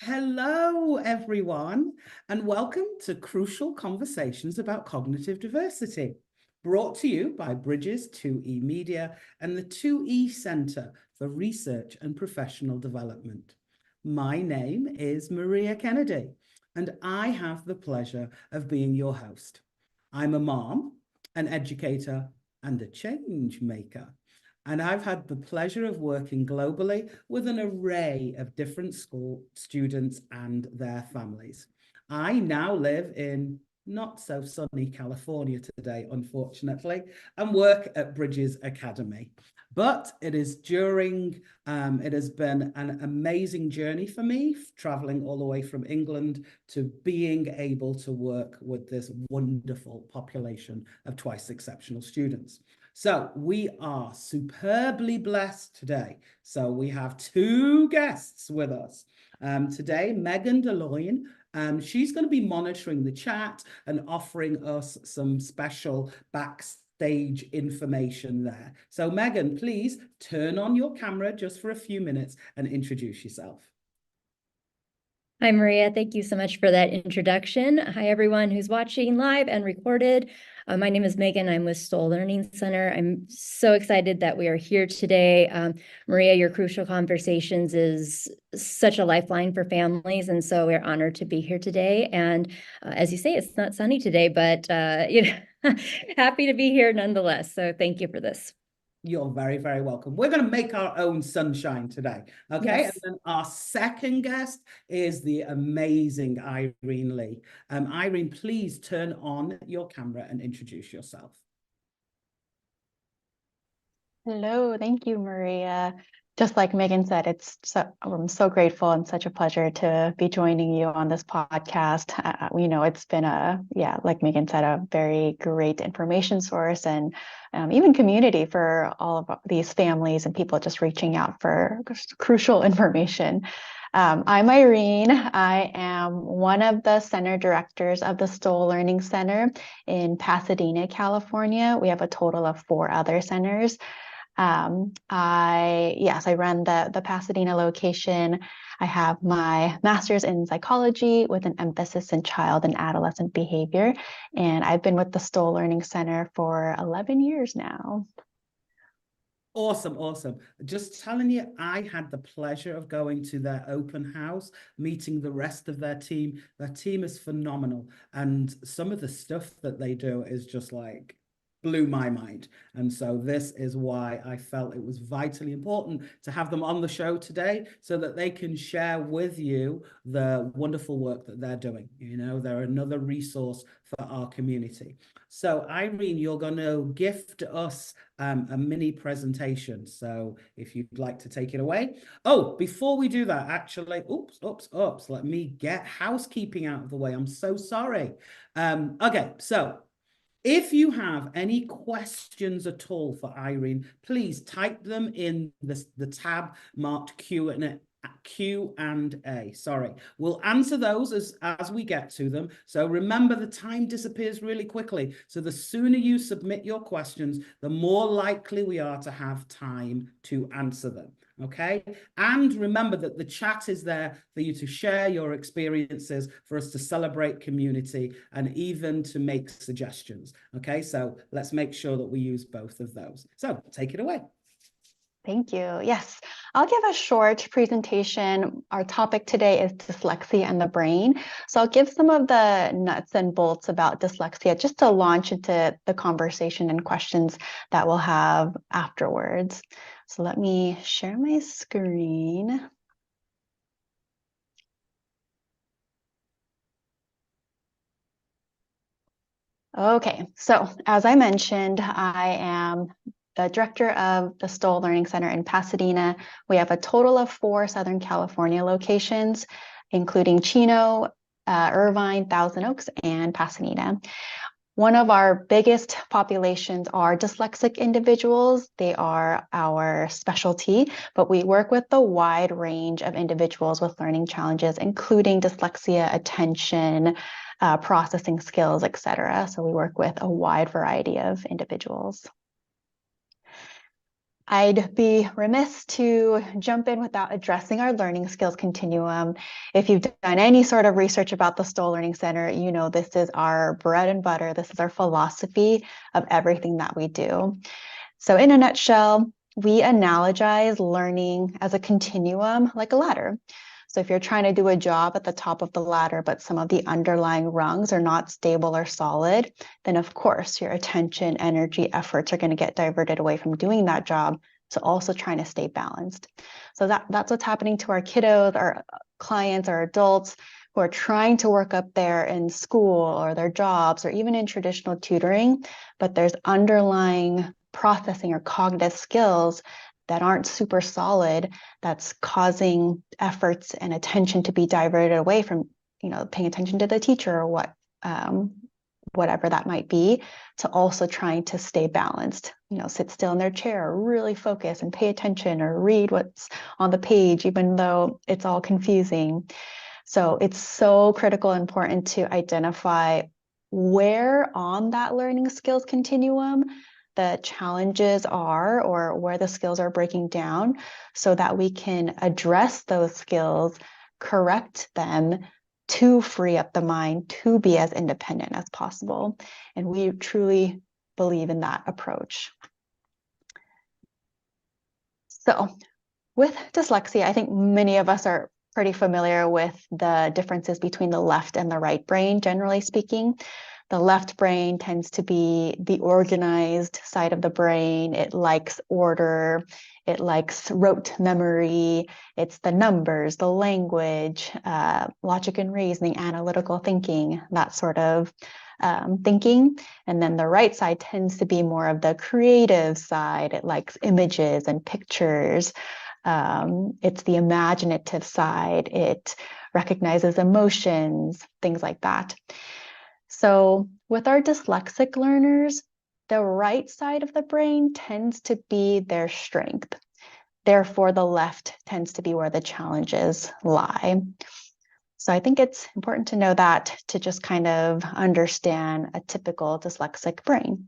Hello, everyone, and welcome to Crucial Conversations about Cognitive Diversity, brought to you by Bridges 2E Media and the 2E Centre for Research and Professional Development. My name is Maria Kennedy, and I have the pleasure of being your host. I'm a mom, an educator, and a change maker. And I've had the pleasure of working globally with an array of different school students and their families. I now live in not so sunny California today, unfortunately, and work at Bridges Academy. But it has been an amazing journey for me, traveling all the way from England to being able to work with this wonderful population of twice exceptional students. So we are superbly blessed today. So we have two guests with us. Today, Megan DeLoyne, she's going to be monitoring the chat and offering us some special backstage information there. So Megan, please turn on your camera just for a few minutes and introduce yourself. Hi, Maria. Thank you so much for that introduction. Hi, everyone who's watching live and recorded. My name is Megan. I'm with Stoll Learning Center. I'm so excited that we are here today. Maria, your Crucial Conversations is such a lifeline for families, and so we're honored to be here today. And as you say, it's not sunny today, but happy to be here nonetheless. So thank you for this. You're very, very welcome. We're going to make our own sunshine today. Okay. Yes. And then our second guest is the amazing Irene Lee. Irene, please turn on your camera and introduce yourself. Hello, thank you, Maria. Just like Megan said, I'm so grateful and such a pleasure to be joining you on this podcast. It's been like Megan said, a very great information source and even community for all of these families and people just reaching out for crucial information. I'm Irene. I am one of the center directors of the Stoll Learning Center in Pasadena, California. We have a total of 4 other centers. I run the Pasadena location. I have my master's in psychology with an emphasis in child and adolescent behavior. And I've been with the Stoll Learning Center for 11 years now. Awesome, awesome. Just telling you, I had the pleasure of going to their open house, meeting the rest of their team. Their team is phenomenal. And some of the stuff that they do is just like, blew my mind. And so this is why I felt it was vitally important to have them on the show today so that they can share with you the wonderful work that they're doing. You know, they're another resource for our community. So Irene, you're going to gift us a mini presentation. So if you'd like to take it away. Oh, before we do that, actually, oops, let me get housekeeping out of the way. I'm so sorry. Okay, so if you have any questions at all for Irene, please type them in the tab marked Q&A. Sorry, we'll answer those as we get to them. So remember, the time disappears really quickly. So the sooner you submit your questions, the more likely we are to have time to answer them. Okay. And remember that the chat is there for you to share your experiences, for us to celebrate community and even to make suggestions. Okay. So let's make sure that we use both of those. So take it away. Thank you. Yes, I'll give a short presentation. Our topic today is dyslexia and the brain. So I'll give some of the nuts and bolts about dyslexia just to launch into the conversation and questions that we'll have afterwards. So let me share my screen. Okay, so as I mentioned, I am the director of the Stoll Learning Center in Pasadena. We have a total of 4 Southern California locations, including Chino, Irvine, Thousand Oaks, and Pasadena. One of our biggest populations are dyslexic individuals. They are our specialty, but we work with a wide range of individuals with learning challenges, including dyslexia, attention, processing skills, etc. So we work with a wide variety of individuals. I'd be remiss to jump in without addressing our learning skills continuum. If you've done any sort of research about the Stoll Learning Center, you know this is our bread and butter. This is our philosophy of everything that we do. So in a nutshell, we analogize learning as a continuum, like a ladder. So if you're trying to do a job at the top of the ladder, but some of the underlying rungs are not stable or solid, then of course your attention, energy, efforts are going to get diverted away from doing that job to also trying to stay balanced. So that's what's happening to our kiddos, our clients, our adults who are trying to work up there in school or their jobs or even in traditional tutoring, but there's underlying processing or cognitive skills that aren't super solid, that's causing efforts and attention to be diverted away from, paying attention to the teacher or whatever that might be, to also trying to stay balanced, sit still in their chair, or really focus and pay attention or read what's on the page, even though it's all confusing. So it's so critical and important to identify where on that learning skills continuum the challenges are or where the skills are breaking down so that we can address those skills, correct them to free up the mind to be as independent as possible. And we truly believe in that approach. So with dyslexia, I think many of us are pretty familiar with the differences between the left and the right brain, generally speaking. The left brain tends to be the organized side of the brain. It likes order. It likes rote memory. It's the numbers, the language, logic and reasoning, analytical thinking, that sort of thinking. And then the right side tends to be more of the creative side. It likes images and pictures. It's the imaginative side. It recognizes emotions, things like that. So with our dyslexic learners, the right side of the brain tends to be their strength. Therefore, the left tends to be where the challenges lie. So I think it's important to know that to just kind of understand a typical dyslexic brain.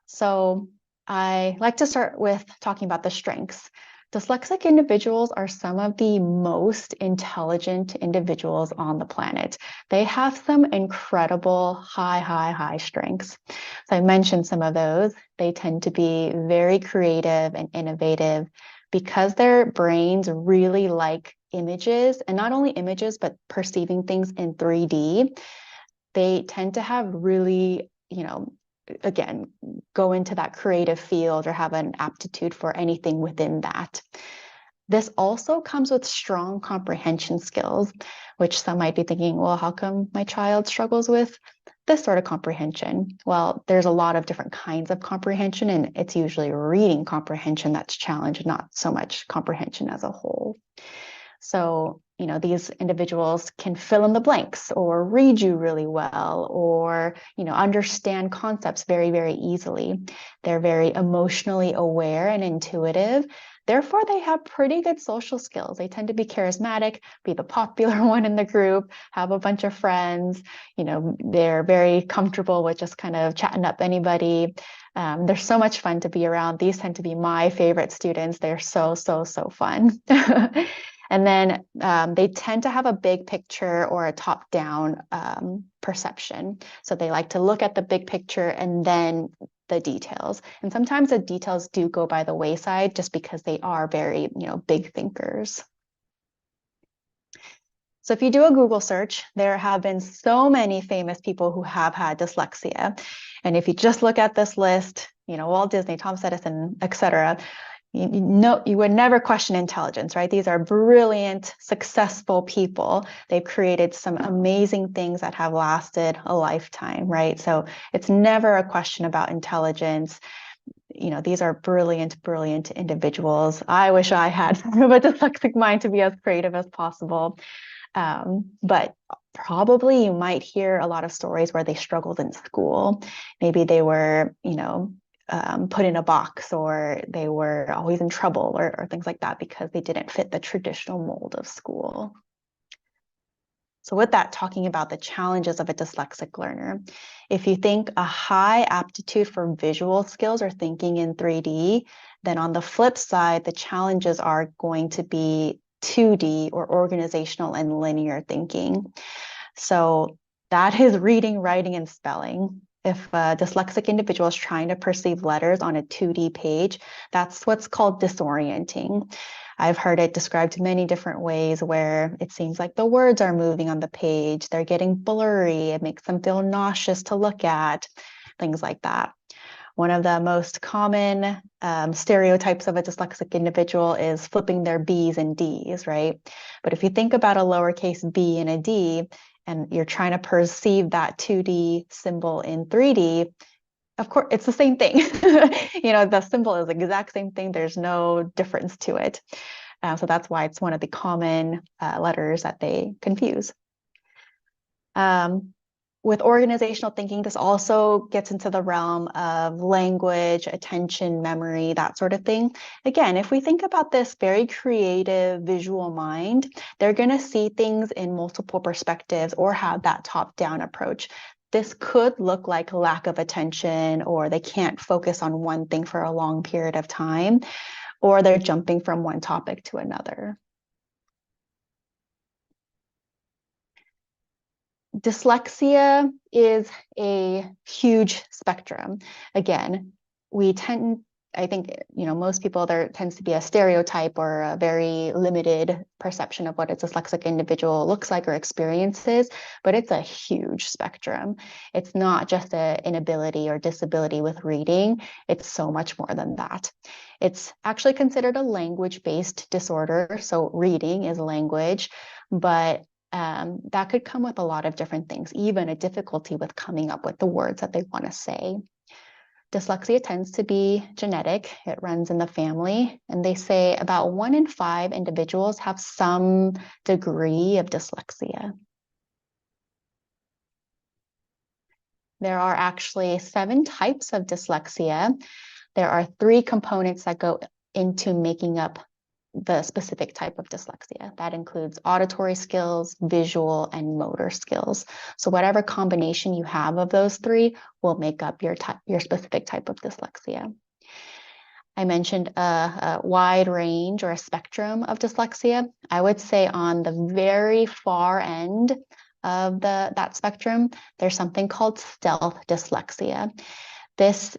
So I like to start with talking about the strengths. Dyslexic individuals are some of the most intelligent individuals on the planet. They have some incredible high strengths. So I mentioned some of those. They tend to be very creative and innovative because their brains really like images, and not only images, but perceiving things in 3D. They tend to have really, again, go into that creative field or have an aptitude for anything within that. This also comes with strong comprehension skills, which some might be thinking, well, how come my child struggles with this sort of comprehension? Well, there's a lot of different kinds of comprehension, and it's usually reading comprehension that's challenged, not so much comprehension as a whole. So, these individuals can fill in the blanks or read you really well or, understand concepts very, very easily. They're very emotionally aware and intuitive. Therefore, they have pretty good social skills. They tend to be charismatic, be the popular one in the group, have a bunch of friends. They're very comfortable with just kind of chatting up anybody. They're so much fun to be around. These tend to be my favorite students. They're so fun. And then they tend to have a big picture or a top-down perception. So they like to look at the big picture and then the details. And sometimes the details do go by the wayside just because they are very, big thinkers. So if you do a Google search, there have been so many famous people who have had dyslexia. And if you just look at this list, Walt Disney, Thomas Edison, etc., you would never question intelligence, right? These are brilliant, successful people. They've created some amazing things that have lasted a lifetime, right? So it's never a question about intelligence. These are brilliant individuals. I wish I had a dyslexic mind to be as creative as possible. But probably you might hear a lot of stories where they struggled in school. Maybe they were, put in a box, or they were always in trouble or things like that because they didn't fit the traditional mold of school. So with that, talking about the challenges of a dyslexic learner, if you think a high aptitude for visual skills or thinking in 3D, then on the flip side, the challenges are going to be 2D or organizational and linear thinking. So that is reading, writing, and spelling. If a dyslexic individual is trying to perceive letters on a 2D page, that's what's called disorienting. I've heard it described many different ways where it seems like the words are moving on the page, they're getting blurry, it makes them feel nauseous to look at, things like that. One of the most common stereotypes of a dyslexic individual is flipping their B's and D's, right? But if you think about a lowercase b and a D, and you're trying to perceive that 2D symbol in 3D, of course, it's the same thing. The symbol is the exact same thing. There's no difference to it. So that's why it's one of the common letters that they confuse. With organizational thinking, this also gets into the realm of language, attention, memory, that sort of thing. Again, if we think about this very creative visual mind, they're going to see things in multiple perspectives or have that top-down approach. This could look like lack of attention, or they can't focus on one thing for a long period of time, or they're jumping from one topic to another. Dyslexia is a huge spectrum. Again, I think, most people, there tends to be a stereotype or a very limited perception of what a dyslexic individual looks like or experiences, but it's a huge spectrum. It's not just an inability or disability with reading. It's so much more than that. It's actually considered a language-based disorder. So reading is language, but that could come with a lot of different things, even a difficulty with coming up with the words that they want to say. Dyslexia tends to be genetic. It runs in the family, and they say about 1 in 5 individuals have some degree of dyslexia. There are actually 7 types of dyslexia. There are 3 components that go into making up the specific type of dyslexia. That includes auditory skills, visual, and motor skills. So whatever combination you have of those 3 will make up your specific type of dyslexia. I mentioned a wide range or a spectrum of dyslexia. I would say on the very far end of that spectrum, there's something called stealth dyslexia. This,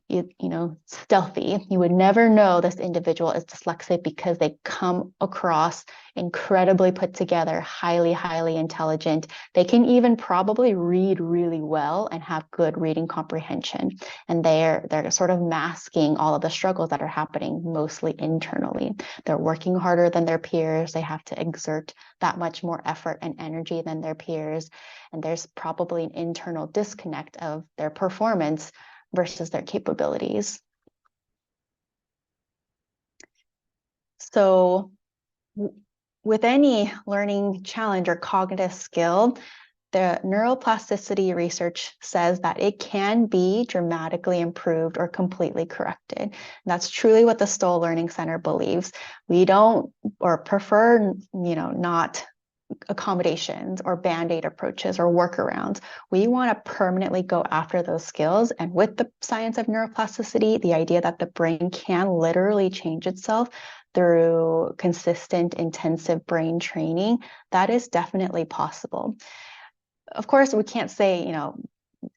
stealthy. You would never know this individual is dyslexic because they come across incredibly put together, highly, highly intelligent. They can even probably read really well and have good reading comprehension. And they're sort of masking all of the struggles that are happening mostly internally. They're working harder than their peers. They have to exert that much more effort and energy than their peers. And there's probably an internal disconnect of their performance versus their capabilities. So with any learning challenge or cognitive skill, the neuroplasticity research says that it can be dramatically improved or completely corrected. And that's truly what the Stoll Learning Center believes. We don't, or prefer, not accommodations or band-aid approaches or workarounds. We want to permanently go after those skills. And with the science of neuroplasticity, the idea that the brain can literally change itself through consistent, intensive brain training, that is definitely possible. Of course, we can't say,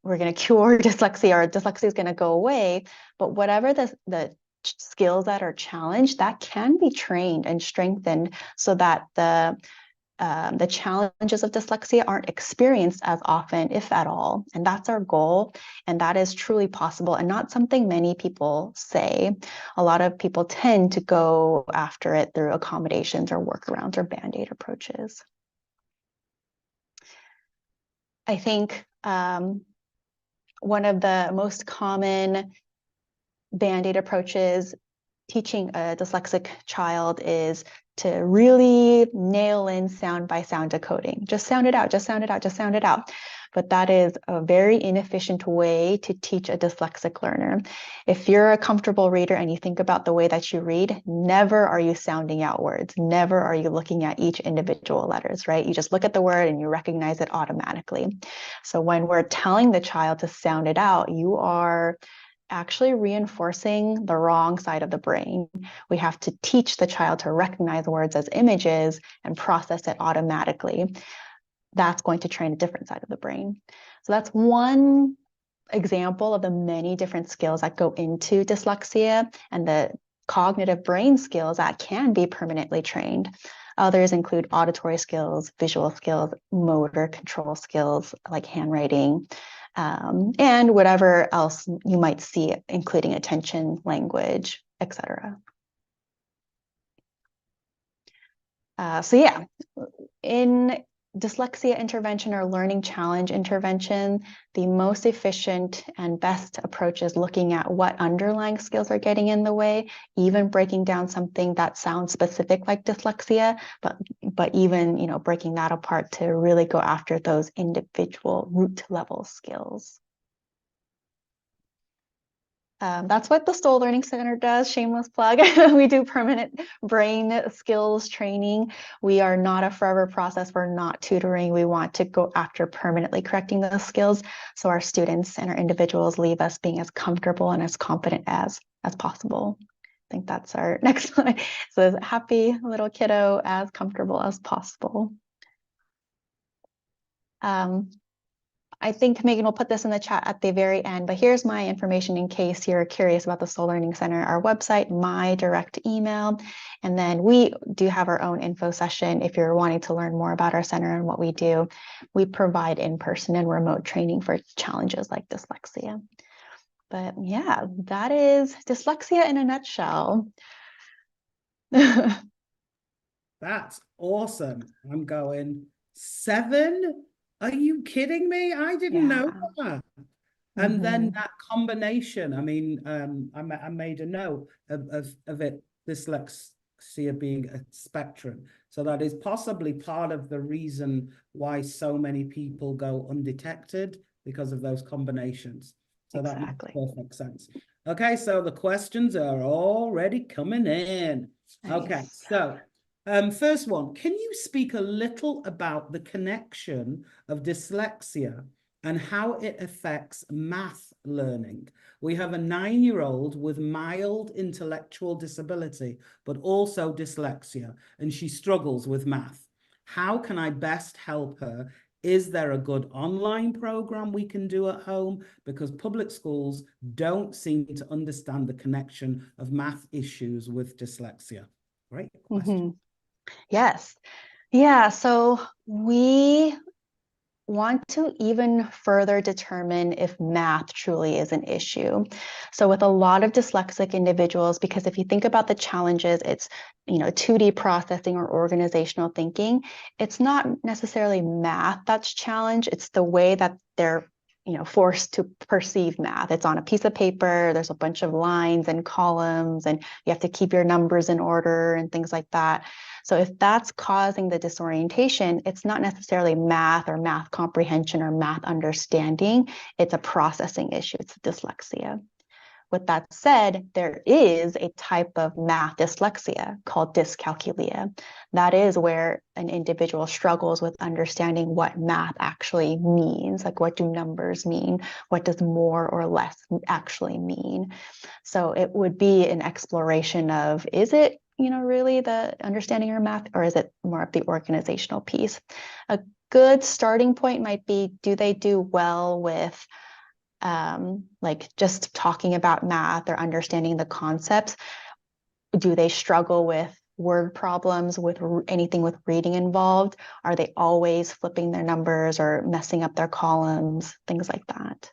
we're going to cure dyslexia or dyslexia is going to go away, but whatever the skills that are challenged, that can be trained and strengthened so that the challenges of dyslexia aren't experienced as often, if at all. And that's our goal. And that is truly possible and not something many people say. A lot of people tend to go after it through accommodations or workarounds or band-aid approaches. I think one of the most common band-aid approaches teaching a dyslexic child is to really nail in sound by sound decoding. Just sound it out, just sound it out, just sound it out. but that is a very inefficient way to teach a dyslexic learner. If you're a comfortable reader and you think about the way that you read, never are you sounding out words. Never are you looking at each individual letters, right? You just look at the word and you recognize it automatically. So when we're telling the child to sound it out, you are actually reinforcing the wrong side of the brain. We have to teach the child to recognize words as images and process it automatically. That's going to train a different side of the brain. So that's one example of the many different skills that go into dyslexia and the cognitive brain skills that can be permanently trained. Others include auditory skills, visual skills, motor control skills like handwriting, and whatever else you might see, including attention, language, etc. So yeah, in dyslexia intervention or learning challenge intervention, the most efficient and best approach is looking at what underlying skills are getting in the way, even breaking down something that sounds specific like dyslexia, but even, you know, breaking that apart to really go after those individual root level skills. That's what the Stoll Learning Center does, shameless plug. We do permanent brain skills training. We are not a forever process. We're not tutoring. We want to go after permanently correcting those skills so our students and our individuals leave us being as comfortable and as confident as possible. I think that's our next slide. So happy little kiddo, as comfortable as possible. I think Megan will put this in the chat at the very end, but here's my information in case you're curious about the Stoll Learning Center, our website, my direct email, and then we do have our own info session if you're wanting to learn more about our center and what we do. We provide in-person and remote training for challenges like dyslexia. But yeah, that is dyslexia in a nutshell. That's awesome. I'm going 7. Are you kidding me? I didn't know that. And then that combination, I mean, I made a note of it, dyslexia being a spectrum. So that is possibly part of the reason why so many people go undetected, because of those combinations. So that makes perfect sense. Okay, so the questions are already coming in. Nice. Okay, so first one, can you speak a little about the connection of dyslexia and how it affects math learning? We have a 9-year-old with mild intellectual disability, but also dyslexia, and she struggles with math. How can I best help her? Is there a good online program we can do at home? Because public schools don't seem to understand the connection of math issues with dyslexia. Great question. Yes. Yeah. So we want to even further determine if math truly is an issue. So with a lot of dyslexic individuals, because if you think about the challenges, it's, you know, 2D processing or organizational thinking. It's not necessarily math that's challenged. It's the way that they're, you know, forced to perceive math. It's on a piece of paper. There's a bunch of lines and columns, and you have to keep your numbers in order and things like that. So if that's causing the disorientation, it's not necessarily math or math comprehension or math understanding. It's a processing issue. It's dyslexia. With that said, there is a type of math dyslexia called dyscalculia. That is where an individual struggles with understanding what math actually means. Like, what do numbers mean? What does more or less actually mean? So it would be an exploration of, is it, you know, really the understanding your math, or is it more of the organizational piece? A good starting point might be, do they do well with like just talking about math or understanding the concepts? Do they struggle with word problems, with anything with reading involved? Are they always flipping their numbers or messing up their columns, things like that?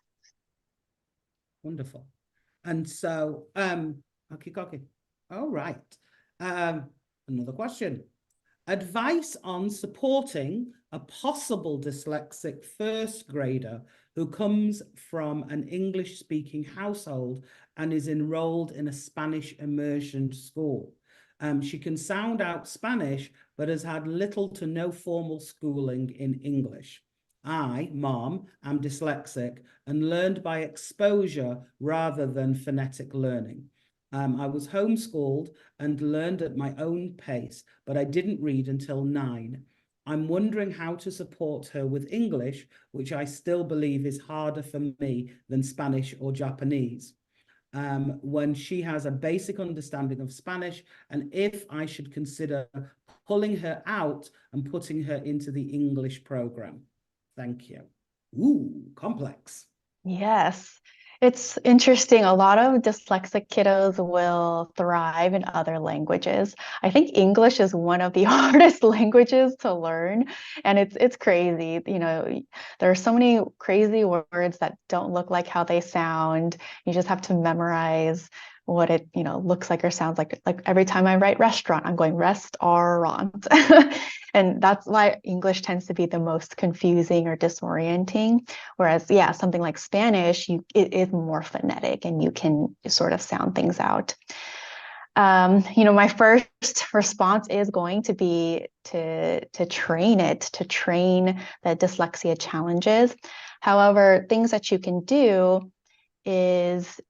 Wonderful. And so, okay. All right. Another question. Advice on supporting a possible dyslexic first grader who comes from an English-speaking household and is enrolled in a Spanish immersion school. She can sound out Spanish, but has had little to no formal schooling in English. I, Mom, am dyslexic and learned by exposure rather than phonetic learning. I was homeschooled and learned at my own pace, but I didn't read until 9. I'm wondering how to support her with English, which I still believe is harder for me than Spanish or Japanese. When she has a basic understanding of Spanish, and if I should consider pulling her out and putting her into the English program. Thank you. Ooh, complex. Yes, it's interesting. A lot of dyslexic kiddos will thrive in other languages. I think English is one of the hardest languages to learn, and it's crazy. You know, there are so many crazy words that don't look like how they sound. You just have to memorize what it, looks like or sounds like. Like every time I write restaurant, I'm going restaurant. And that's why English tends to be the most confusing or disorienting. Whereas, yeah, something like Spanish, it is more phonetic and you can sort of sound things out. My first response is going to be to train the dyslexia challenges. However, things that you can do is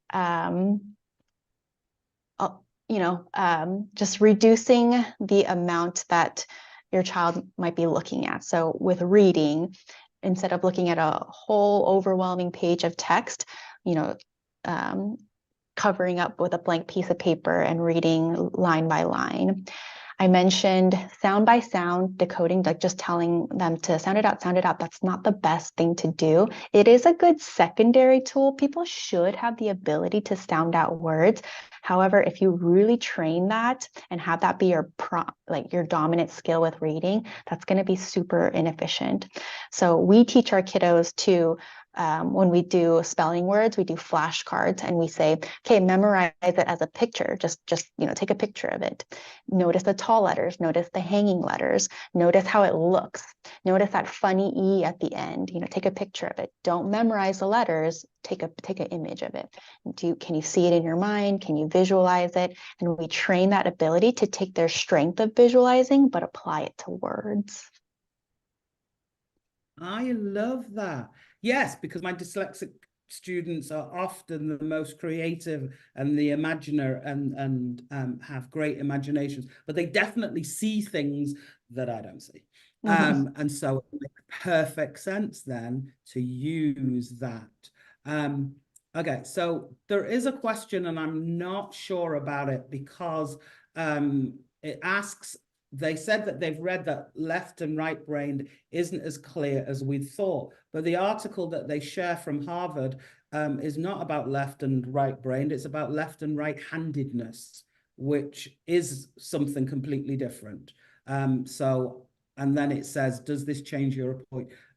just reducing the amount that your child might be looking at. So with reading, instead of looking at a whole overwhelming page of text, covering up with a blank piece of paper and reading line by line. I mentioned sound by sound decoding, like just telling them to sound it out, sound it out. That's not the best thing to do. It is a good secondary tool. People should have the ability to sound out words. However, if you really train that and have that be your your dominant skill with reading, that's going to be super inefficient. So we teach our kiddos to when we do spelling words, we do flashcards and we say, okay, memorize it as a picture. Just take a picture of it. Notice the tall letters, notice the hanging letters, notice how it looks. Notice that funny E at the end, take a picture of it. Don't memorize the letters, take an image of it. Can you see it in your mind? Can you visualize it? And we train that ability to take their strength of visualizing, but apply it to words. I love that. Yes, because my dyslexic students are often the most creative and the imaginer and have great imaginations, but they definitely see things that I don't see. And so it makes perfect sense then to use that. Okay, so there is a question and I'm not sure about it because it asks, they said that they've read that left and right brained isn't as clear as we thought, but the article that they share from Harvard is not about left and right brained, it's about left and right handedness, which is something completely different. And then it says, does this change your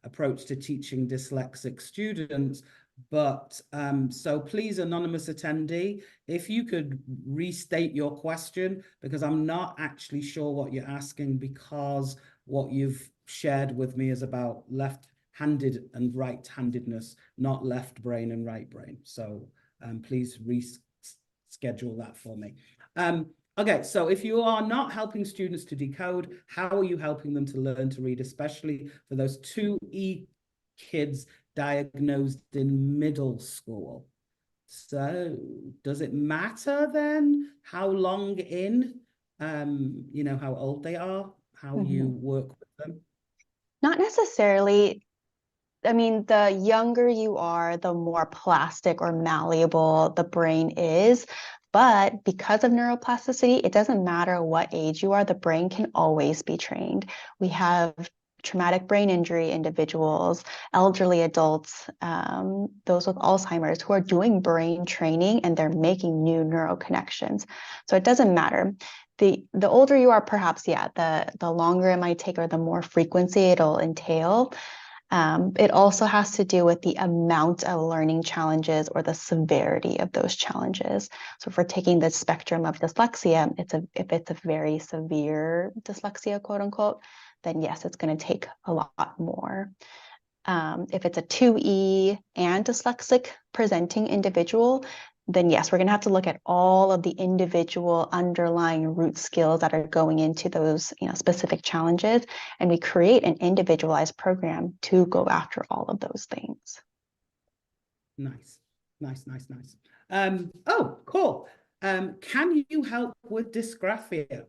approach to teaching dyslexic students? But so please, anonymous attendee, if you could restate your question, because I'm not actually sure what you're asking, because what you've shared with me is about left-handed and right-handedness, not left brain and right brain. So please reschedule that for me. Okay, so if you are not helping students to decode, how are you helping them to learn to read, especially for those 2E kids diagnosed in middle school? So does it matter then how long in, how old they are, how you work with them? Not necessarily. I mean, the younger you are, the more plastic or malleable the brain is. But because of neuroplasticity, it doesn't matter what age you are, the brain can always be trained. We have traumatic brain injury individuals, elderly adults, those with Alzheimer's who are doing brain training and they're making new neural connections. So it doesn't matter. The older you are, perhaps, yeah, the longer it might take or the more frequency it'll entail. It also has to do with the amount of learning challenges or the severity of those challenges. So if we're taking the spectrum of dyslexia, if it's a very severe dyslexia, quote unquote, then yes, it's going to take a lot more. If it's a 2E and dyslexic presenting individual, then yes, we're going to have to look at all of the individual underlying root skills that are going into those, specific challenges, and we create an individualized program to go after all of those things. Nice. Oh, cool. Can you help with dysgraphia?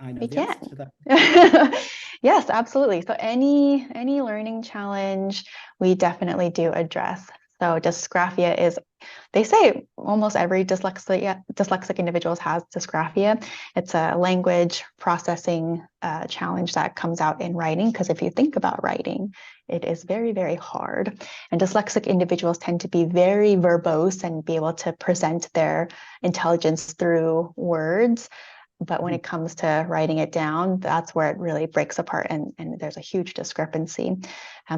I know We the can. answer to that. Yes, absolutely. So any learning challenge, we definitely do address. So dysgraphia is, they say almost every dyslexic individuals has dysgraphia. It's a language processing challenge that comes out in writing, because if you think about writing, it is very, very hard. And dyslexic individuals tend to be very verbose and be able to present their intelligence through words. But when it comes to writing it down, that's where it really breaks apart, and there's a huge discrepancy.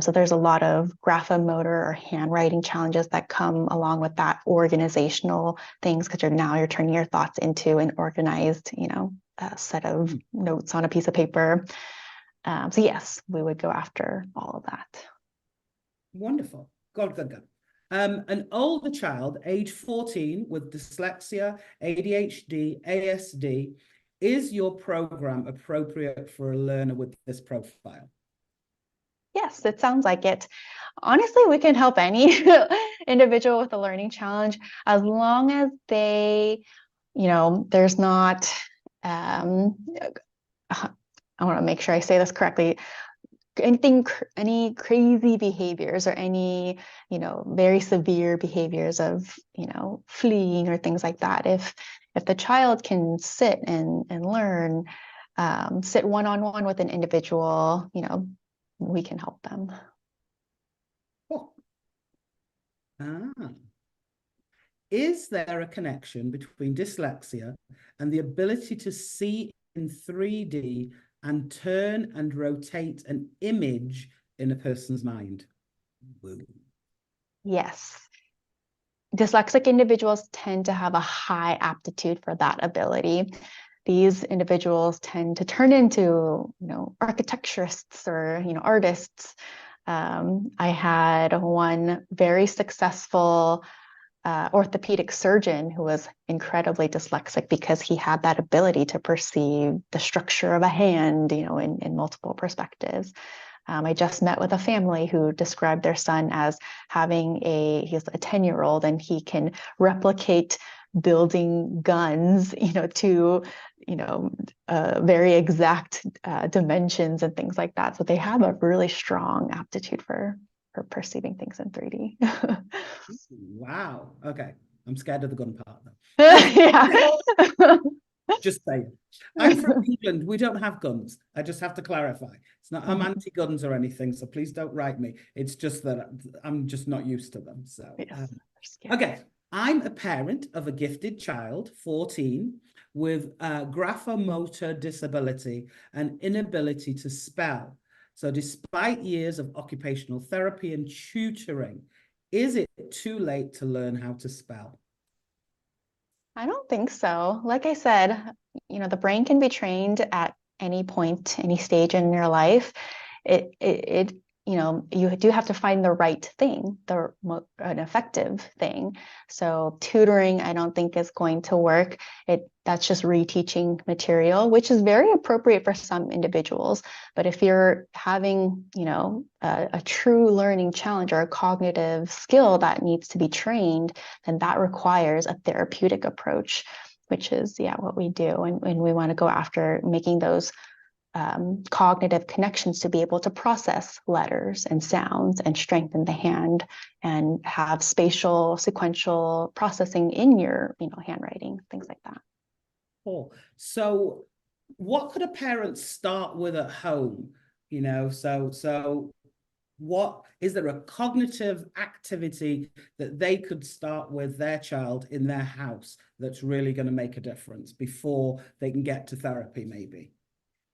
So there's a lot of graphomotor or handwriting challenges that come along with that, organizational things, because you're turning your thoughts into an organized, a set of notes on a piece of paper. So yes, we would go after all of that. Wonderful. Good. An older child, age 14, with dyslexia, ADHD, ASD, is your program appropriate for a learner with this profile? Yes, it sounds like it. Honestly, we can help any individual with a learning challenge, as long as they, there's not, I want to make sure I say this correctly, any crazy behaviors or any, very severe behaviors of, fleeing or things like that. If the child can sit and learn, sit one-on-one with an individual, we can help them. Oh. Is there a connection between dyslexia and the ability to see in 3D and turn and rotate an image in a person's mind? Woo. Yes. Dyslexic individuals tend to have a high aptitude for that ability. These individuals tend to turn into, architecturists or, artists. I had one very successful orthopedic surgeon who was incredibly dyslexic, because he had that ability to perceive the structure of a hand, in multiple perspectives. I just met with a family who described their son as having he's a 10-year-old, and he can replicate building guns, to, very exact dimensions and things like that. So they have a really strong aptitude for perceiving things in 3D. Wow. Okay. I'm scared of the gun part though. Yeah. Just saying. I'm from England. We don't have guns. I just have to clarify. It's not, I'm anti-guns or anything, so please don't write me. It's just that I'm just not used to them. So, Yes, okay. I'm a parent of a gifted child, 14, with graphomotor disability and inability to spell. So despite years of occupational therapy and tutoring, is it too late to learn how to spell? I don't think so. Like I said, the brain can be trained at any point, any stage in your life. You do have to find the right thing, an effective thing. So tutoring, I don't think is going to work. That's just reteaching material, which is very appropriate for some individuals. But if you're having, a true learning challenge or a cognitive skill that needs to be trained, then that requires a therapeutic approach, which is, what we do. And we want to go after making those cognitive connections to be able to process letters and sounds and strengthen the hand and have spatial sequential processing in your handwriting, things like that. Cool. So what could a parent start with at home? So what is there a cognitive activity that they could start with their child in their house that's really going to make a difference before they can get to therapy, maybe?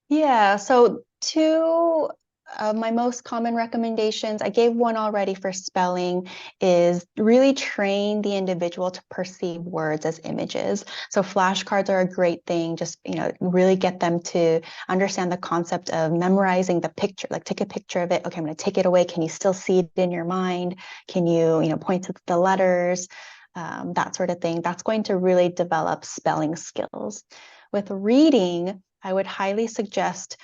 Yeah, so two of my most common recommendations, I gave one already for spelling, is really train the individual to perceive words as images. So flashcards are a great thing. Just, really get them to understand the concept of memorizing the picture, like take a picture of it. Okay, I'm going to take it away. Can you still see it in your mind? Can you, point to the letters? that sort of thing. That's going to really develop spelling skills. With reading, I would highly suggest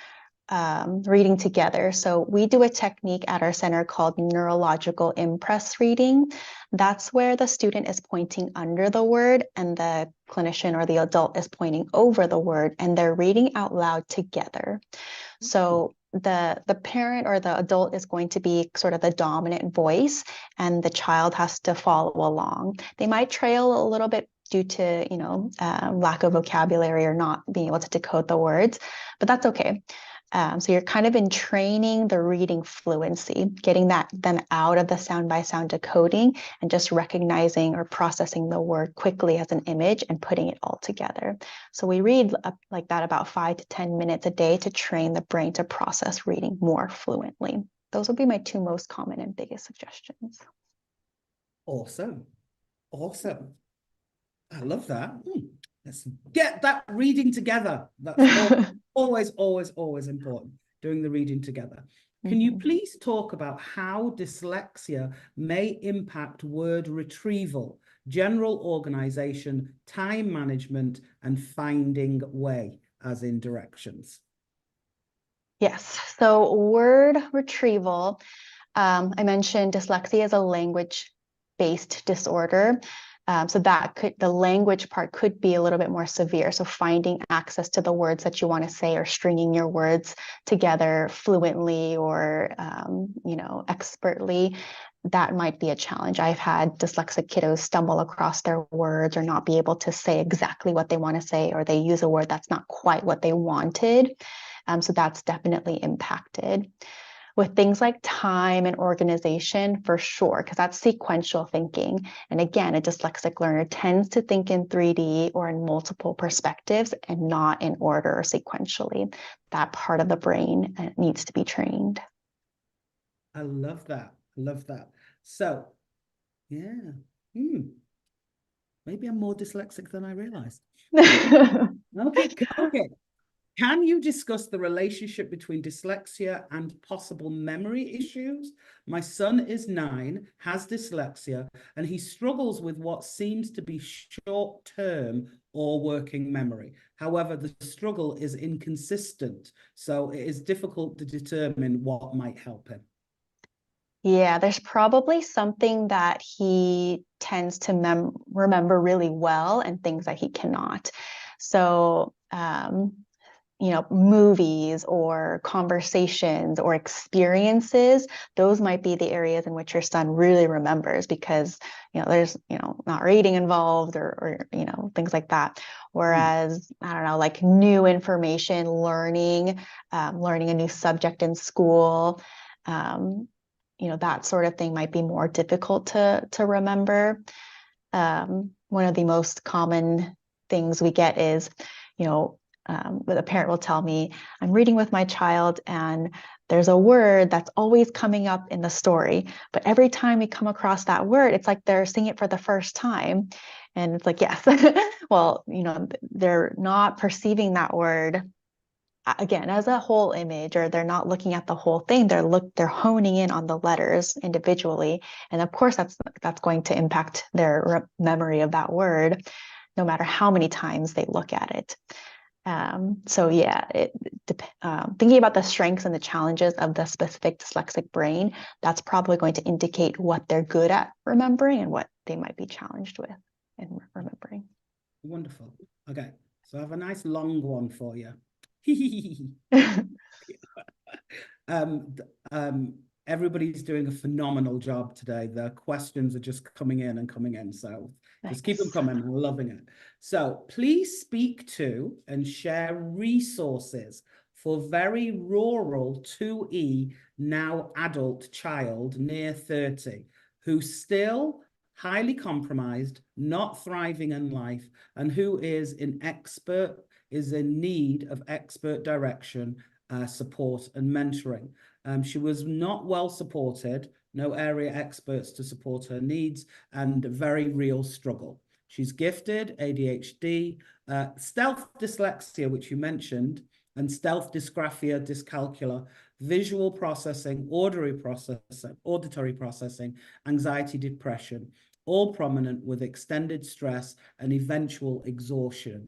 reading together. So we do a technique at our center called neurological impress reading. That's where the student is pointing under the word and the clinician or the adult is pointing over the word, and they're reading out loud together. So the parent or the adult is going to be sort of the dominant voice, and the child has to follow along. They might trail a little bit due to, lack of vocabulary or not being able to decode the words, but that's okay. So you're kind of in training the reading fluency, getting them out of the sound by sound decoding and just recognizing or processing the word quickly as an image and putting it all together. So we read like that about 5 to 10 minutes a day to train the brain to process reading more fluently. Those would be my 2 most common and biggest suggestions. Awesome. Awesome. I love that. Let's get that reading together. That's always, always, always important, doing the reading together. Can you please talk about how dyslexia may impact word retrieval, general organization, time management, and finding way, as in directions? Yes. So word retrieval, I mentioned dyslexia is a language-based disorder. So the language part could be a little bit more severe. So finding access to the words that you want to say or stringing your words together fluently or, expertly, that might be a challenge. I've had dyslexic kiddos stumble across their words or not be able to say exactly what they want to say, or they use a word that's not quite what they wanted. So that's definitely impacted. With things like time and organization, for sure, because that's sequential thinking. And again, a dyslexic learner tends to think in 3D or in multiple perspectives and not in order or sequentially. That part of the brain needs to be trained. I love that. I love that. So, yeah. Maybe I'm more dyslexic than I realized. Okay. Can you discuss the relationship between dyslexia and possible memory issues? My son is 9, has dyslexia, and he struggles with what seems to be short-term or working memory. However, the struggle is inconsistent, so it is difficult to determine what might help him. Yeah, there's probably something that he tends to remember really well and things that he cannot. So, movies or conversations or experiences, those might be the areas in which your son really remembers because, there's, not reading involved or things like that. Whereas, I don't know, like new information, learning a new subject in school, that sort of thing might be more difficult to remember. One of the most common things we get is, a parent will tell me, I'm reading with my child and there's a word that's always coming up in the story, but every time we come across that word, it's like they're seeing it for the first time. And it's like, yes, well, they're not perceiving that word again as a whole image, or they're not looking at the whole thing. They're honing in on the letters individually, and of course that's going to impact their memory of that word no matter how many times they look at it. So yeah, thinking about the strengths and the challenges of the specific dyslexic brain, that's probably going to indicate what they're good at remembering and what they might be challenged with in remembering. Wonderful. Okay, so I have a nice long one for you. Everybody's doing a phenomenal job today. The questions are just coming in, so just keep them coming. I'm loving it. So please speak to and share resources for very rural 2E, now adult child near 30 who still highly compromised, not thriving in life, and who is in need of expert direction, support and mentoring. She was not well supported, no area experts to support her needs, and a very real struggle. She's gifted, ADHD, stealth dyslexia, which you mentioned, and stealth dysgraphia, dyscalculia, visual processing, auditory processing, anxiety, depression, all prominent with extended stress and eventual exhaustion.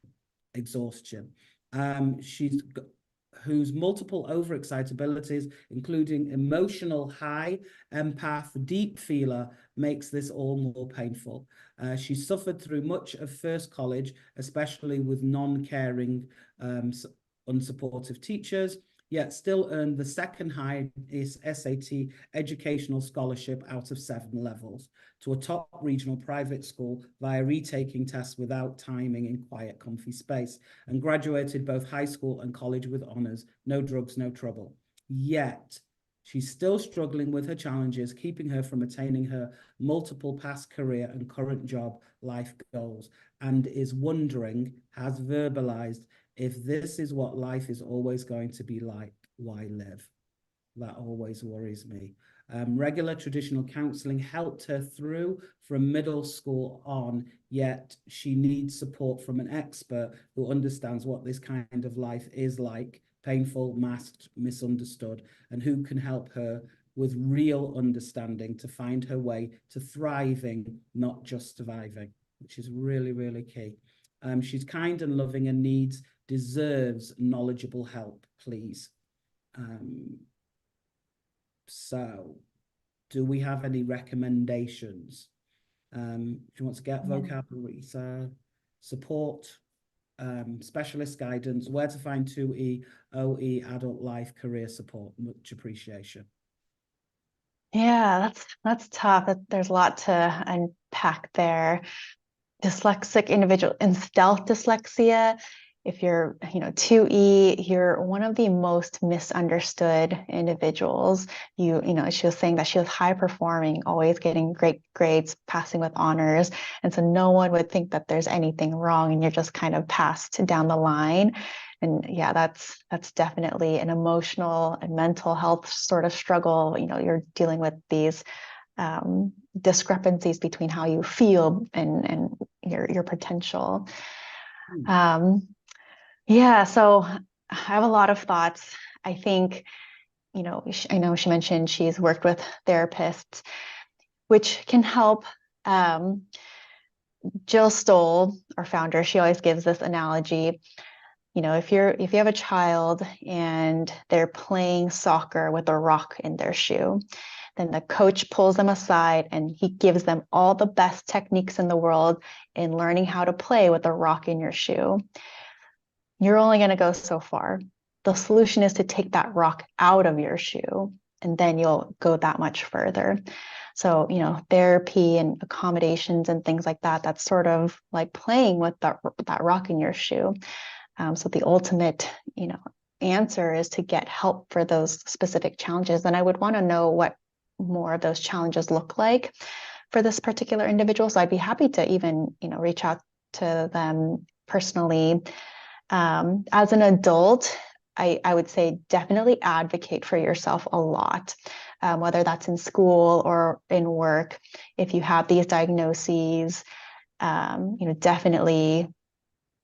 Whose multiple overexcitabilities, including emotional high, empath, deep feeler, makes this all more painful. She suffered through much of first college, especially with non-caring, unsupportive teachers, yet still earned the second highest SAT educational scholarship out of 7 levels to a top regional private school via retaking tests without timing in quiet, comfy space, and graduated both high school and college with honors, no drugs, no trouble. Yet, she's still struggling with her challenges, keeping her from attaining her multiple past career and current job life goals, and is wondering, has verbalized, if this is what life is always going to be like, why live? That always worries me. Regular traditional counseling helped her through from middle school on, yet she needs support from an expert who understands what this kind of life is like, painful, masked, misunderstood, and who can help her with real understanding to find her way to thriving, not just surviving, which is really, really key. She's kind and loving and deserves knowledgeable help, please. So, do we have any recommendations? Do you want to get vocabulary, support, specialist guidance, where to find 2E, OE, adult life, career support? Much appreciation. Yeah, that's tough. There's a lot to unpack there. Dyslexic individual in stealth dyslexia, if you're 2E, you're one of the most misunderstood individuals. She was saying that she was high performing, always getting great grades, passing with honors, and so no one would think that there's anything wrong and you're just kind of passed down the line. And yeah, that's definitely an emotional and mental health sort of struggle. You're dealing with these discrepancies between how you feel and your potential. Yeah, so I have a lot of thoughts. I think, I know she mentioned she's worked with therapists, which can help. Jill Stoll, our founder, she always gives this analogy. If you have a child and they're playing soccer with a rock in their shoe, then the coach pulls them aside and he gives them all the best techniques in the world in learning how to play with a rock in your shoe. You're only going to go so far. The solution is to take that rock out of your shoe, and then you'll go that much further. So, therapy and accommodations and things like that, that's sort of like playing with that rock in your shoe. So the ultimate, answer is to get help for those specific challenges. And I would want to know what more of those challenges look like for this particular individual. So I'd be happy to even, reach out to them personally. As an adult, I would say definitely advocate for yourself a lot, whether that's in school or in work. If you have these diagnoses, definitely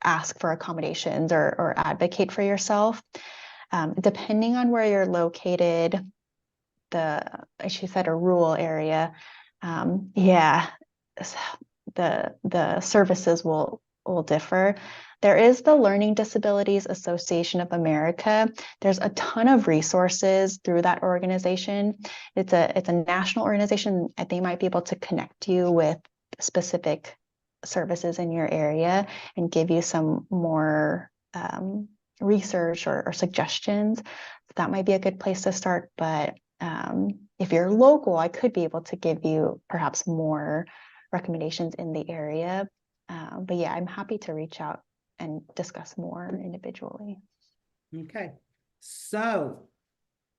ask for accommodations or advocate for yourself. Depending on where you're located, as she said, a rural area, the services will differ. There is the Learning Disabilities Association of America. There's a ton of resources through that organization. It's a national organization, and they might be able to connect you with specific services in your area and give you some more research or suggestions. That might be a good place to start. But if you're local, I could be able to give you perhaps more recommendations in the area. But yeah, I'm happy to reach out and discuss more individually. Okay, so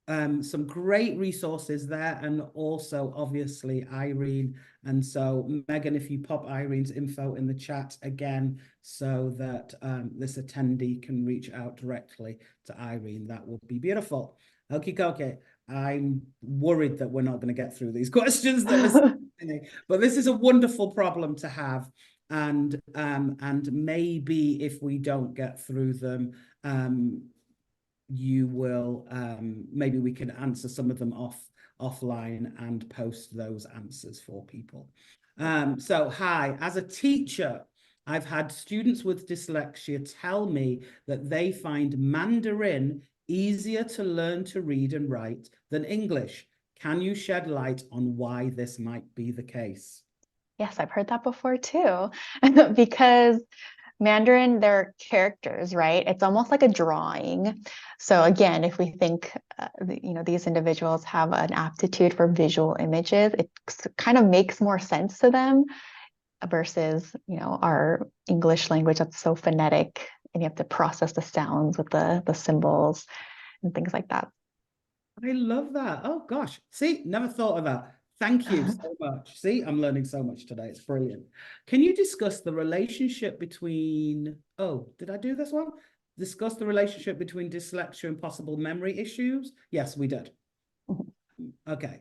some great resources there, and also obviously Irene. And so Megan, if you pop Irene's info in the chat again so that this attendee can reach out directly to Irene, that would be beautiful. Okay, I'm worried that we're not going to get through these questions that are so many, but this is a wonderful problem to have. And maybe if we don't get through them, you will, maybe we can answer some of them offline and post those answers for people. So hi, as a teacher, I've had students with dyslexia tell me that they find Mandarin easier to learn to read and write than English. Can you shed light on why this might be the case? Yes, I've heard that before too, because Mandarin, they're characters, right? It's almost like a drawing. So again, if we think, these individuals have an aptitude for visual images, it kind of makes more sense to them versus, our English language that's so phonetic and you have to process the sounds with the symbols and things like that. I love that. Oh gosh. See, never thought of that. Thank you so much. See, I'm learning so much today. It's brilliant. Can you discuss the relationship between, oh, did I do this one? Discuss the relationship between dyslexia and possible memory issues? Yes, we did. Okay.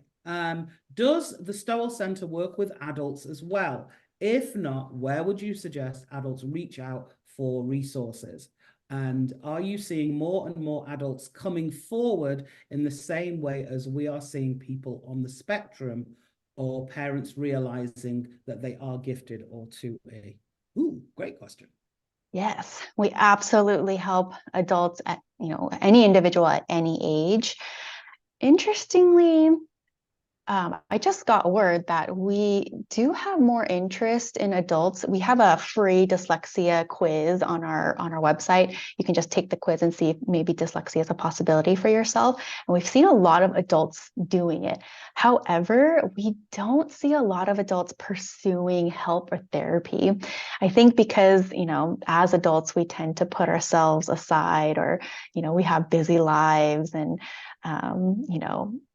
Does the Stowell Centre work with adults as well? If not, where would you suggest adults reach out for resources? And are you seeing more and more adults coming forward in the same way as we are seeing people on the spectrum, or parents realizing that they are gifted or 2A? Ooh, great question. Yes, we absolutely help adults at, any individual at any age. Interestingly, I just got word that we do have more interest in adults. We have a free dyslexia quiz on our website. You can just take the quiz and see if maybe dyslexia is a possibility for yourself. And we've seen a lot of adults doing it. However, we don't see a lot of adults pursuing help or therapy. I think because, as adults, we tend to put ourselves aside, or, we have busy lives, and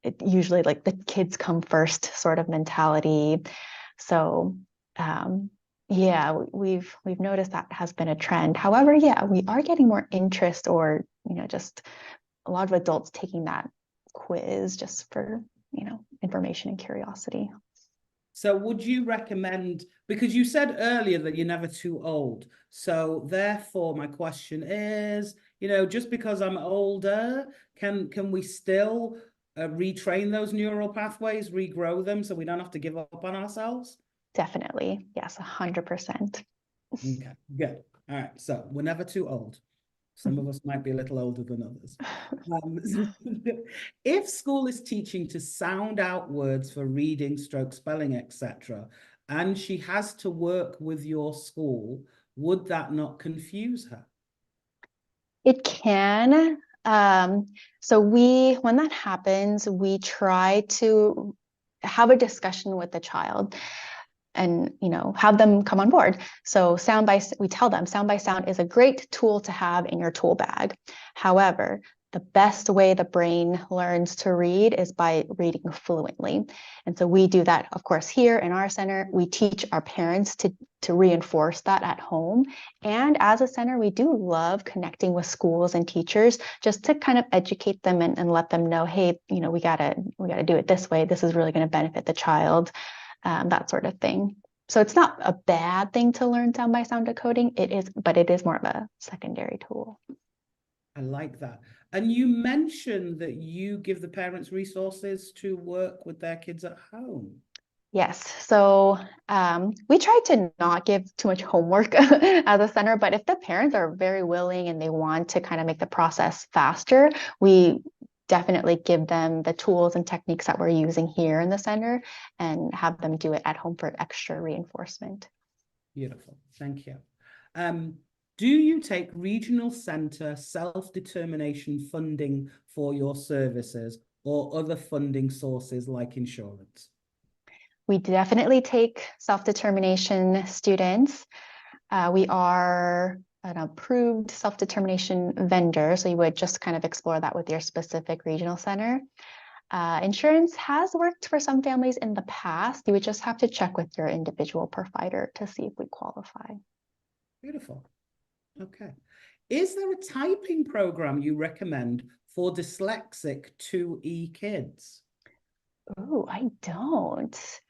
it usually, like, the kids come first sort of mentality. So yeah, we've noticed that has been a trend. However, yeah, we are getting more interest, or just a lot of adults taking that quiz just for information and curiosity. So would you recommend, because you said earlier that you're never too old. So therefore, my question is, just because I'm older, can we still retrain those neural pathways, regrow them so we don't have to give up on ourselves? Definitely. Yes, 100%. Okay, good. All right. So we're never too old. Some of us might be a little older than others. If school is teaching to sound out words for reading, stroke, spelling, etc., and she has to work with your school, would that not confuse her? It can. So when that happens, we try to have a discussion with the child and have them come on board. So we tell them sound by sound is a great tool to have in your tool bag. However, the best way the brain learns to read is by reading fluently. And so we do that, of course, here in our center. We teach our parents to reinforce that at home. And as a center, we do love connecting with schools and teachers just to kind of educate them and let them know, hey, we gotta do it this way. This is really going to benefit the child, that sort of thing. So it's not a bad thing to learn sound by sound decoding. It is, but it is more of a secondary tool. I like that. And you mentioned that you give the parents resources to work with their kids at home. Yes. So we try to not give too much homework as a center, but if the parents are very willing and they want to kind of make the process faster, we definitely give them the tools and techniques that we're using here in the center and have them do it at home for extra reinforcement. Beautiful. Thank you. Do you take regional center self-determination funding for your services or other funding sources like insurance? We definitely take self-determination students. We are an approved self-determination vendor, so you would just kind of explore that with your specific regional center. Insurance has worked for some families in the past. You would just have to check with your individual provider to see if we qualify. Beautiful. Okay. Is there a typing program you recommend for dyslexic 2E kids? Oh, I don't.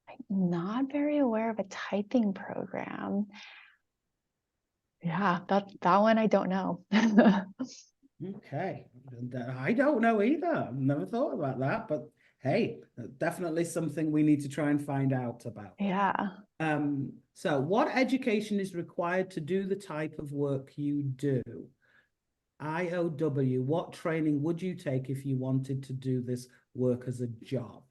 I'm not very aware of a typing program. Yeah, that one I don't know. Okay. I don't know either. I've never thought about that, but hey, definitely something we need to try and find out about. Yeah. So what education is required to do the type of work you do? IOW, what training would you take if you wanted to do this work as a job?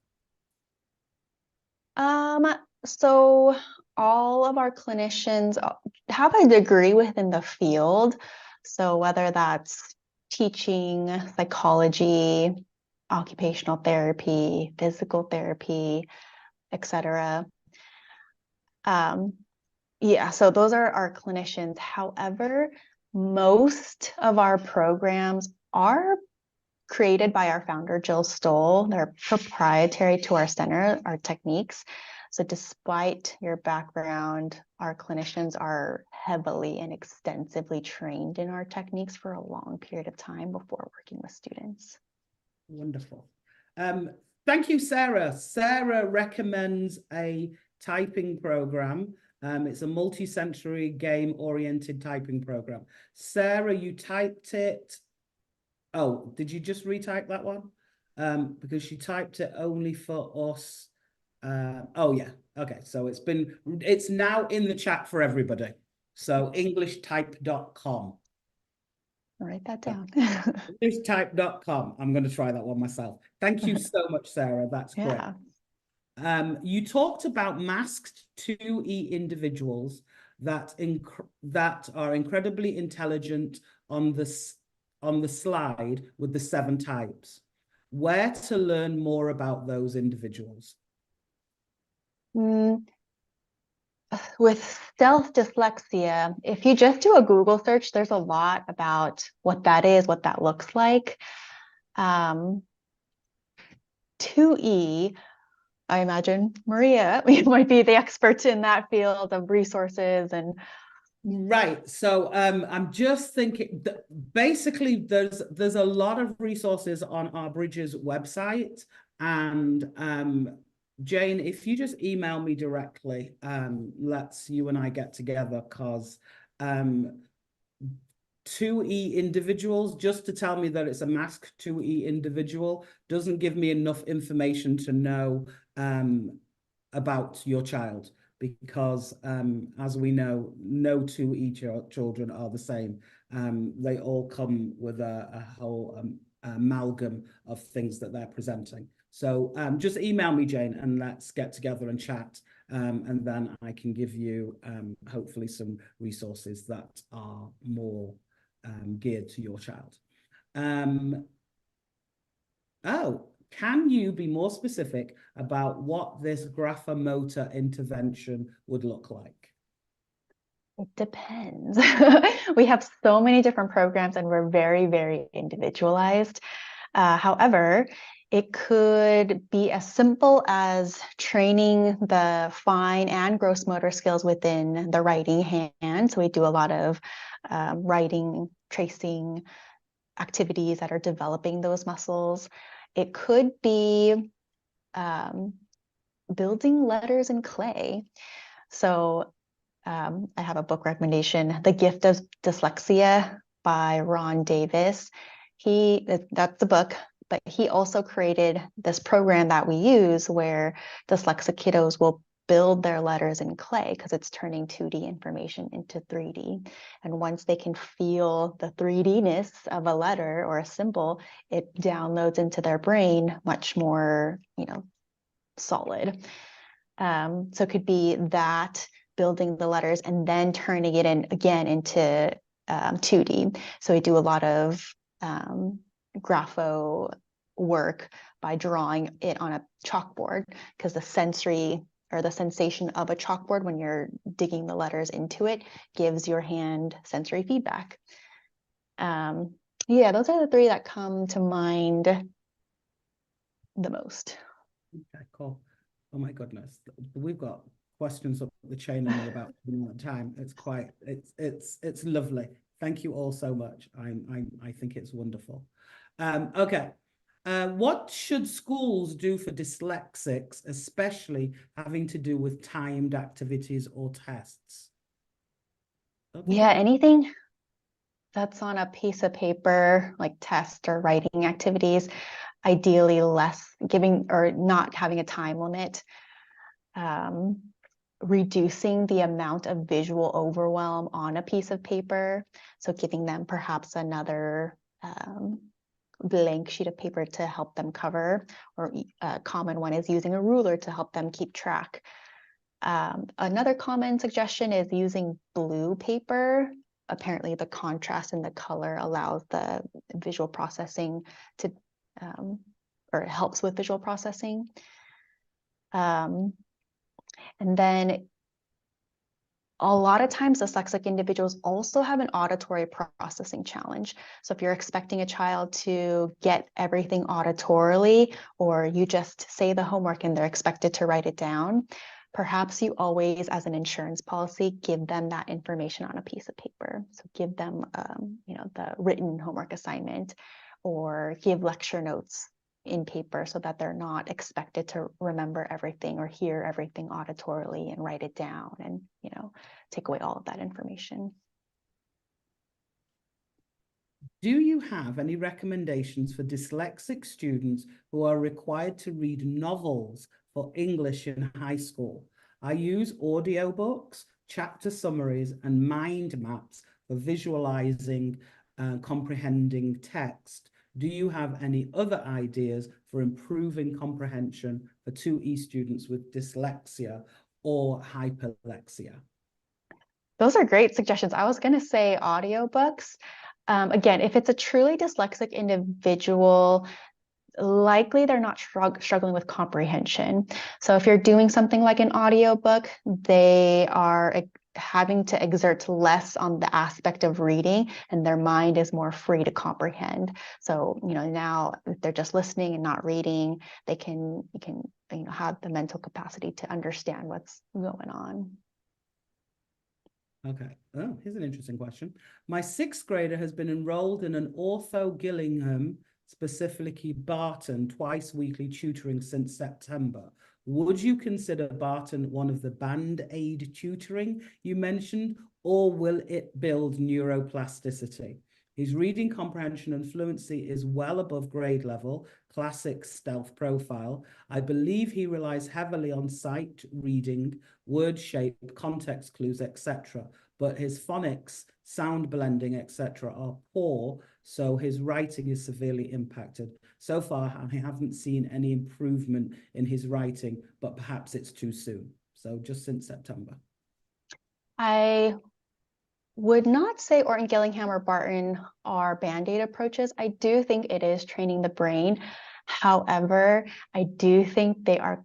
So all of our clinicians have a degree within the field. So whether that's teaching, psychology, occupational therapy, physical therapy, etc. Yeah, so those are our clinicians. However, most of our programs are created by our founder, Jill Stoll. They're proprietary to our center, our techniques. So despite your background, our clinicians are heavily and extensively trained in our techniques for a long period of time before working with students. Wonderful. Thank you, Sarah. Sarah recommends a typing program. It's a multi-sensory game-oriented typing program. Sarah, you typed it. Oh, did you just retype that one? Because she typed it only for us. Oh yeah. Okay. So it's now in the chat for everybody. So englishtype.com. Write that down. Englishtype.com. I'm going to try that one myself. Thank you so much, Sarah. That's great. Yeah. You talked about masked 2E individuals that are incredibly intelligent on the slide with the 7 types. Where to learn more about those individuals? With stealth dyslexia, if you just do a Google search, there's a lot about what that is, what that looks like. 2E, I imagine Maria, you might be the expert in that field of resources and. Right. So I'm just thinking that basically there's a lot of resources on our Bridges website. And Jane, if you just email me directly, let's you and I get together, because 2E individuals, just to tell me that it's a masked 2E individual doesn't give me enough information to know about your child. Because as we know, no 2E children are the same. They all come with a whole amalgam of things that they're presenting. So just email me, Jane, and let's get together and chat. And then I can give you hopefully some resources that are more geared to your child. Can you be more specific about what this graphomotor intervention would look like? It depends. We have so many different programs and we're very, very individualized. However, it could be as simple as training the fine and gross motor skills within the writing hand. So we do a lot of writing, tracing activities that are developing those muscles. It could be building letters in clay. So I have a book recommendation, The Gift of Dyslexia by Ron Davis. That's the book, but he also created this program that we use where dyslexic kiddos will build their letters in clay because it's turning 2D information into 3D. And once they can feel the 3D-ness of a letter or a symbol, it downloads into their brain much more, solid. So it could be that, building the letters and then turning it in again into 2D. So we do a lot of grapho work by drawing it on a chalkboard, because the sensory or the sensation of a chalkboard when you're digging the letters into it gives your hand sensory feedback. Yeah, those are the 3 that come to mind the most. Okay, cool. Oh my goodness, we've got questions up the chain and we're about time. It's lovely. Thank you all so much. I think it's wonderful. Okay. What should schools do for dyslexics, especially having to do with timed activities or tests? Yeah, anything that's on a piece of paper, like test or writing activities, ideally less, giving or not having a time limit, reducing the amount of visual overwhelm on a piece of paper. So giving them perhaps another blank sheet of paper to help them cover, or a common one is using a ruler to help them keep track. Another common suggestion is using blue paper. Apparently the contrast and the color allows the visual processing to, or it helps with visual processing. And then a lot of times dyslexic individuals also have an auditory processing challenge. So if you're expecting a child to get everything auditorily, or you just say the homework and they're expected to write it down, perhaps you always, as an insurance policy, give them that information on a piece of paper. So give them, the written homework assignment, or give lecture notes in paper so that they're not expected to remember everything or hear everything auditorily and write it down and, take away all of that information. Do you have any recommendations for dyslexic students who are required to read novels for English in high school? I use audiobooks, chapter summaries, and mind maps for visualizing and comprehending text. Do you have any other ideas for improving comprehension for 2E students with dyslexia or hyperlexia? Those are great suggestions. I was going to say audiobooks. Again, if it's a truly dyslexic individual, likely they're not struggling with comprehension. So if you're doing something like an audiobook, they are having to exert less on the aspect of reading, and their mind is more free to comprehend. So, now if they're just listening and not reading, they can have the mental capacity to understand what's going on. Okay. Oh, here's an interesting question. My 6th grader has been enrolled in an Ortho Gillingham, specifically Barton, twice weekly tutoring since September. Would you consider Barton one of the band-aid tutoring you mentioned, or will it build neuroplasticity? His reading comprehension and fluency is well above grade level, classic stealth profile. I believe he relies heavily on sight reading, word shape, context clues, etc. But his phonics, sound blending, etc. are poor, so his writing is severely impacted. So far, I haven't seen any improvement in his writing, but perhaps it's too soon. So just since September. I would not say Orton Gillingham or Barton are Band-Aid approaches. I do think it is training the brain. However, I do think they are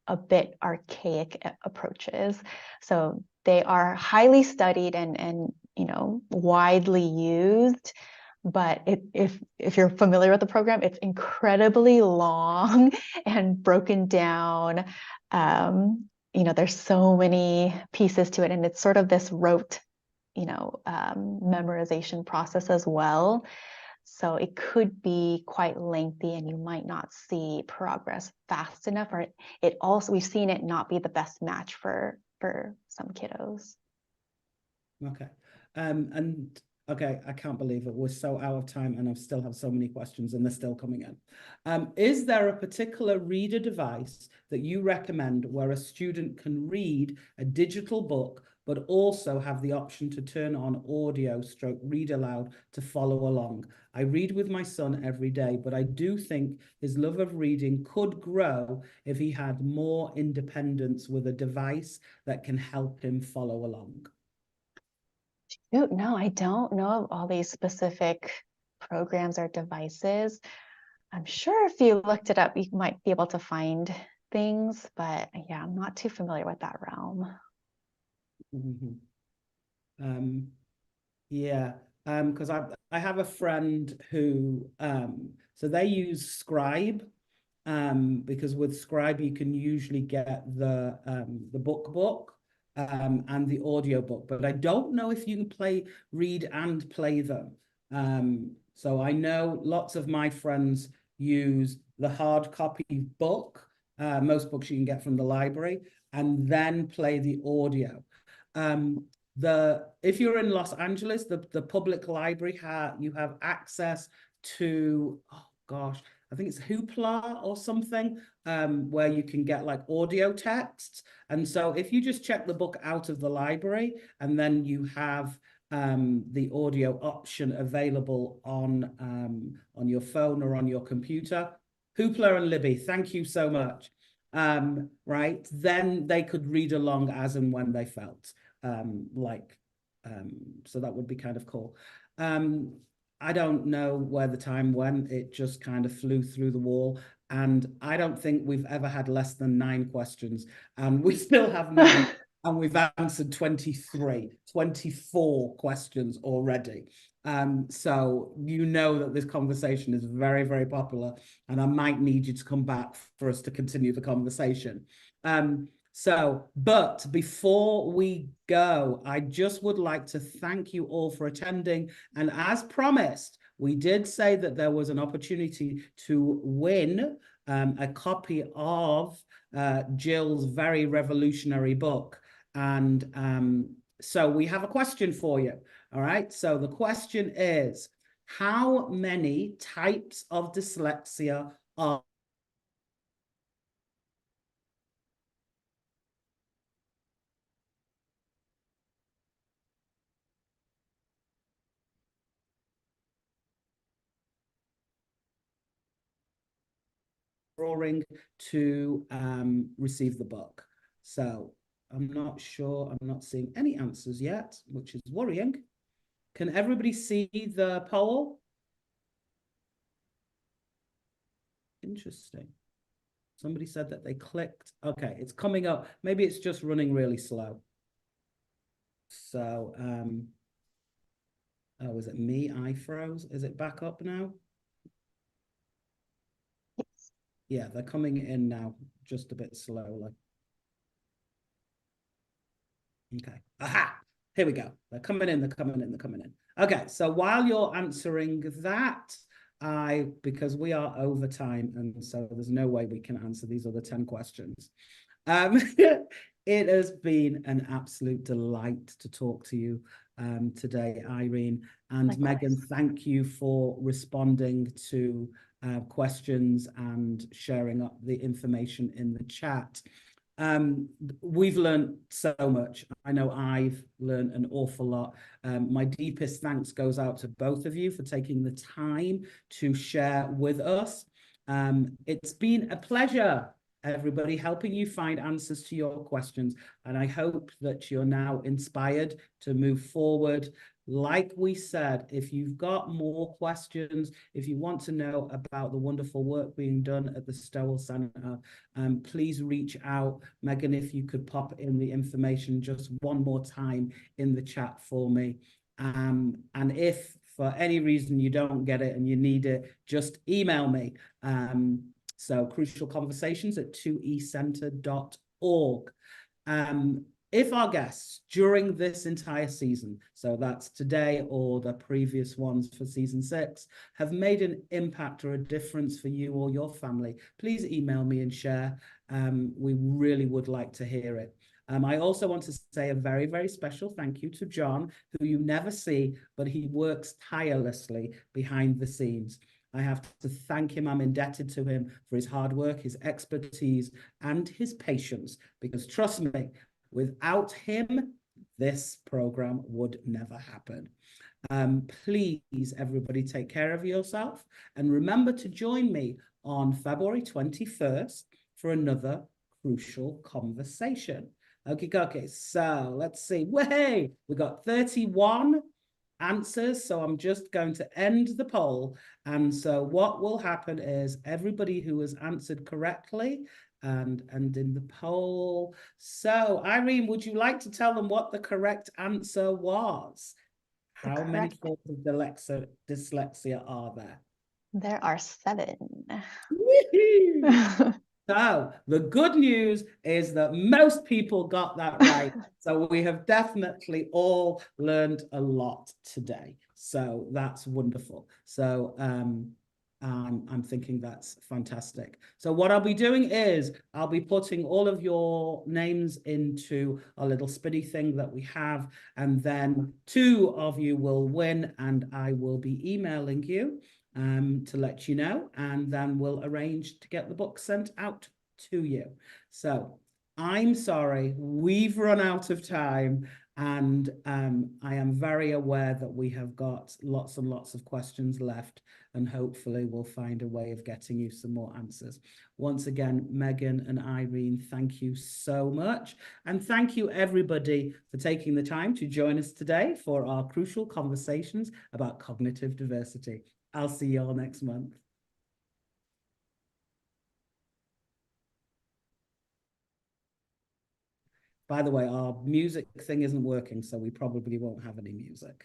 a bit archaic approaches. So they are highly studied and widely used. But if you're familiar with the program, it's incredibly long and broken down. There's so many pieces to it, and it's sort of this rote memorization process as well. So it could be quite lengthy and you might not see progress fast enough, or it also, we've seen it not be the best match for some kiddos. Okay. Okay, I can't believe it. We're so out of time and I still have so many questions and they're still coming in. Is there a particular reader device that you recommend where a student can read a digital book but also have the option to turn on audio stroke read aloud to follow along? I read with my son every day, but I do think his love of reading could grow if he had more independence with a device that can help him follow along. No, I don't know of all these specific programs or devices. I'm sure if you looked it up, you might be able to find things, but yeah, I'm not too familiar with that realm. Mm-hmm. Yeah, because I have a friend who so they use Scribe, because with Scribe you can usually get the book and the audio book, but I don't know if you can read and play them. So I know lots of my friends use the hard copy book, most books you can get from the library, and then play the audio. If you're in Los Angeles, the public library you have access to, oh gosh, I think it's Hoopla or something, where you can get like audio texts. And so if you just check the book out of the library, and then you have the audio option available on your phone or on your computer. Hoopla and Libby, thank you so much. Right, then they could read along as and when they felt so that would be kind of cool. I don't know where the time went. It just kind of flew through the wall. And I don't think we've ever had less than 9 questions. And we still have 9. And we've answered 23, 24 questions already. So you know that this conversation is very, very popular. And I might need you to come back for us to continue the conversation. But before we go, I just would like to thank you all for attending. And as promised, we did say that there was an opportunity to win a copy of Jill's very revolutionary book. And so we have a question for you. All right. So the question is, how many types of dyslexia are drawing to receive the book? So I'm not sure. I'm not seeing any answers yet, which is worrying. Can everybody see the poll? Interesting. Somebody said that they clicked. Okay, it's coming up. Maybe it's just running really slow. So, oh, is it me? I froze. Is it back up now? Yes. Yeah, they're coming in now, just a bit slowly. Okay. Aha! Here we go. They're coming in, they're coming in, they're coming in. Okay, so while you're answering that, because we are over time, and so there's no way we can answer these other 10 questions. It has been an absolute delight to talk to you today, Irene. And Likewise. Megan, thank you for responding to questions and sharing up the information in the chat. We've learned so much. I know I've learned an awful lot. My deepest thanks goes out to both of you for taking the time to share with us. It's been a pleasure, everybody, helping you find answers to your questions. And I hope that you're now inspired to move forward. Like we said, if you've got more questions, if you want to know about the wonderful work being done at the Stowell Centre, please reach out. Megan, if you could pop in the information just one more time in the chat for me. And if for any reason you don't get it and you need it, just email me. So crucialconversations@2ecenter.org. If our guests during this entire season, so that's today or the previous ones for season 6, have made an impact or a difference for you or your family, please email me and share. We really would like to hear it. I also want to say a very, very special thank you to John, who you never see, but he works tirelessly behind the scenes. I have to thank him. I'm indebted to him for his hard work, his expertise, and his patience, because trust me, without him, this program would never happen. Please, everybody, take care of yourself. And remember to join me on February 21st for another crucial conversation. Okay, so let's see. Way, we got 31 answers, so I'm just going to end the poll. And so what will happen is everybody who has answered correctly and in the poll. So Irene, would you like to tell them what the correct answer was? How many forms of dyslexia are there? There are 7. So the good news is that most people got that right. So we have definitely all learned a lot today. So that's wonderful. So I'm thinking that's fantastic. So what I'll be doing is I'll be putting all of your names into a little spinny thing that we have, and then 2 of you will win, and I will be emailing you to let you know, and then we'll arrange to get the book sent out to you. So I'm sorry, we've run out of time, and I am very aware that we have got lots and lots of questions left, and hopefully we'll find a way of getting you some more answers. Once again, Megan and Irene, thank you so much. And thank you everybody for taking the time to join us today for our crucial conversations about cognitive diversity. I'll see you all next month. By the way, our music thing isn't working, so we probably won't have any music.